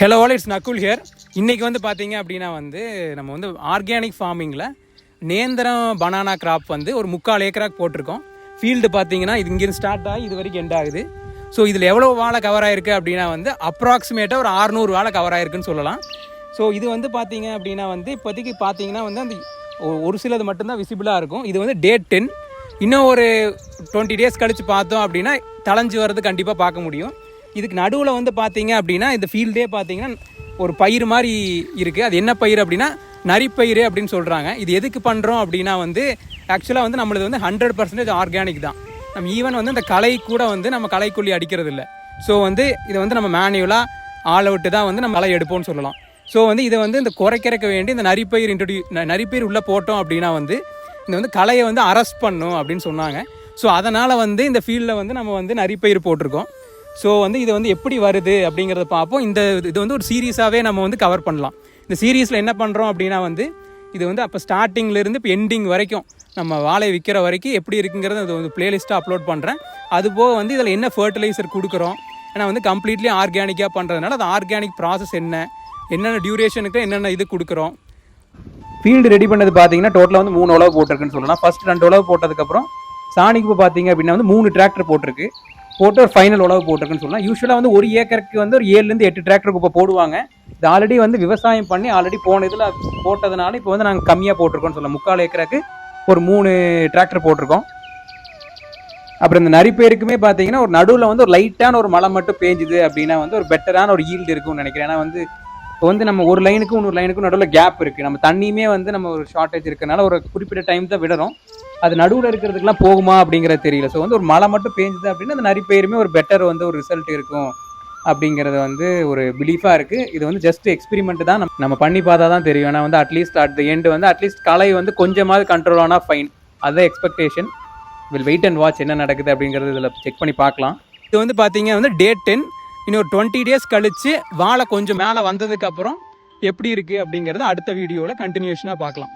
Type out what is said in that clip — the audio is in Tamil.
Hello all, it's Nakul here. இன்றைக்கி வந்து பார்த்தீங்க அப்படின்னா நம்ம ஆர்கானிக் ஃபார்மிங்கில் நேந்திரம் பனானா கிராப் ஒரு 3/4 ஏக்கராக போட்டிருக்கோம். ஃபீல்டு பார்த்தீங்கன்னா இது இங்கேருந்து ஸ்டார்ட் ஆகி இது வரைக்கும் எண்ட் ஆகுது. ஸோ இதில் எவ்வளோ வாழை கவர் ஆகிருக்கு அப்படின்னா அப்ராக்சிமேட்டாக ஒரு 600 வாழை கவர் ஆகிருக்குன்னு சொல்லலாம். ஸோ இது பார்த்தீங்க அப்படின்னா இப்போதைக்கு பார்த்தீங்கன்னா அந்த ஒரு சிலது மட்டும்தான் விசிபிளாக இருக்கும். இது டே 10. இன்னும் ஒரு 20 டேஸ் கழித்து பார்த்தோம் அப்படின்னா தளைஞ்சு வர்றது கண்டிப்பாக பார்க்க முடியும். இதுக்கு நடுவில் பார்த்தீங்க அப்படின்னா இந்த ஃபீல்டே பார்த்தீங்கன்னா ஒரு பயிர் மாதிரி இருக்குது. அது என்ன பயிர் அப்படின்னா நரிப்பயிர் அப்படின்னு சொல்கிறாங்க. இது எதுக்கு பண்ணுறோம் அப்படின்னா ஆக்சுவலாக நம்மளது 100% ஆர்கானிக் தான். நம்ம ஈவன் இந்த களை கூட நம்ம களைக்கொல்லி அடிக்கிறது இல்லை. ஸோ இதை நம்ம மேனுவலாக ஆள் விட்டு தான் நம்ம களை எடுப்போம்னு சொல்லலாம். ஸோ இதை இந்த குறைக்கிறக்க வேண்டி இந்த நரிப்பயிர் உள்ளே போட்டோம் அப்படின்னா இந்த களையை அரெஸ்ட் பண்ணும் அப்படின்னு சொன்னாங்க. ஸோ அதனால் இந்த ஃபீல்டில் நம்ம நரிப்பயிர் போட்டிருக்கோம். ஸோ இது எப்படி வருது அப்படிங்கிறத பார்ப்போம். இது ஒரு சீரீஸாகவே நம்ம கவர் பண்ணலாம். இந்த சீரீஸில் என்ன பண்ணுறோம் அப்படின்னா இது அப்போ ஸ்டார்டிங்லேருந்து இப்போ எண்டிங் வரைக்கும் நம்ம வாழை விற்கிற வரைக்கும் எப்படி இருக்குங்கிறத அது பிளேலிஸ்ட்டாக அப்லோட் பண்ணுறேன். அதுபோக இதில் என்ன ஃபர்டிலைசர் கொடுக்குறோம், ஏன்னா கம்ப்ளீட்லி ஆர்கானிக்காக பண்ணுறதுனால அது ஆர்கானிக் ப்ராசஸ் என்னென்ன டியூரேஷனுக்கு என்னென்ன இது கொடுக்குறோம். ஃபீல்டு ரெடி பண்ணது பார்த்தீங்கன்னா டோட்டலாக 3 உழவு போட்டிருக்குன்னு சொல்லலாம். ஃபர்ஸ்ட் 2 உழவு போட்டதுக்கப்புறம் சாணிக்கு இப்போ பார்த்தீங்க அப்படின்னா 3 டிராக்டர் போட்டிருக்கு. போட்டு ஒரு ஃபைனல் உழவு போட்டிருக்குன்னு சொல்லலாம். யூஸ்வலாக ஒரு ஏக்கருக்கு ஒரு 7லேருந்து 8 டிராக்டருக்கு இப்போ போடுவாங்க. இது ஆல்ரெடி விவசாயம் பண்ணி ஆல்ரெடி போன இதில் போட்டதுனால இப்போ நாங்கள் கம்மியாக போட்டிருக்கோம்னு சொல்லலாம். 3/4 ஏக்கருக்கு ஒரு 3 டிராக்டர் போட்டிருக்கோம். அப்புறம் இந்த நரிப்பயிருக்குமே பார்த்தீங்கன்னா ஒரு நடுவில் ஒரு லைட்டான ஒரு மழை மட்டும் பேஞ்சுது அப்படின்னா ஒரு பெட்டரான ஒரு ஈல்டு இருக்கும்னு நினைக்கிறேன். ஏன்னா இப்போ நம்ம ஒரு லைனுக்கும் இன்னொரு லைனுக்கும் நடுவில் கேப் இருக்குது. நம்ம தண்ணியுமே நம்ம ஒரு ஷார்ட்டேஜ் இருக்கிறனால ஒரு குறிப்பிட்ட டைம் தான் விடுறோம். அது நடுவில் இருக்கிறதுக்குலாம் போகுமா அப்படிங்கிறது தெரியல. ஸோ ஒரு மழை மட்டும் பேஞ்சுது அப்படின்னா அந்த நரிப்பயிருமே ஒரு பெட்டர் ஒரு ரிசல்ட் இருக்கும் அப்படிங்கிறது ஒரு பிலீஃபாக இருக்குது. இது ஜஸ்ட் எக்ஸ்பெரிமெண்ட் தான். நம்ம பண்ணி பார்த்தா தான் தெரியும். ஏன்னா at least at the end at least களை கொஞ்சமாவது கண்ட்ரோல் ஆனால் ஃபைன். அதுதான் expectation. Will wait and watch என்ன நடக்குது அப்படிங்கிறது இதில் செக் பண்ணி பார்க்கலாம். இது பார்த்தீங்கன்னா டே 10. இன்னும் ஒரு 20 டேஸ் கழித்து வாழை கொஞ்சம் மேலே வந்ததுக்கப்புறம் எப்படி இருக்குது அப்படிங்கிறது அடுத்த வீடியோவில் கண்டினியூஷனாக பார்க்கலாம்.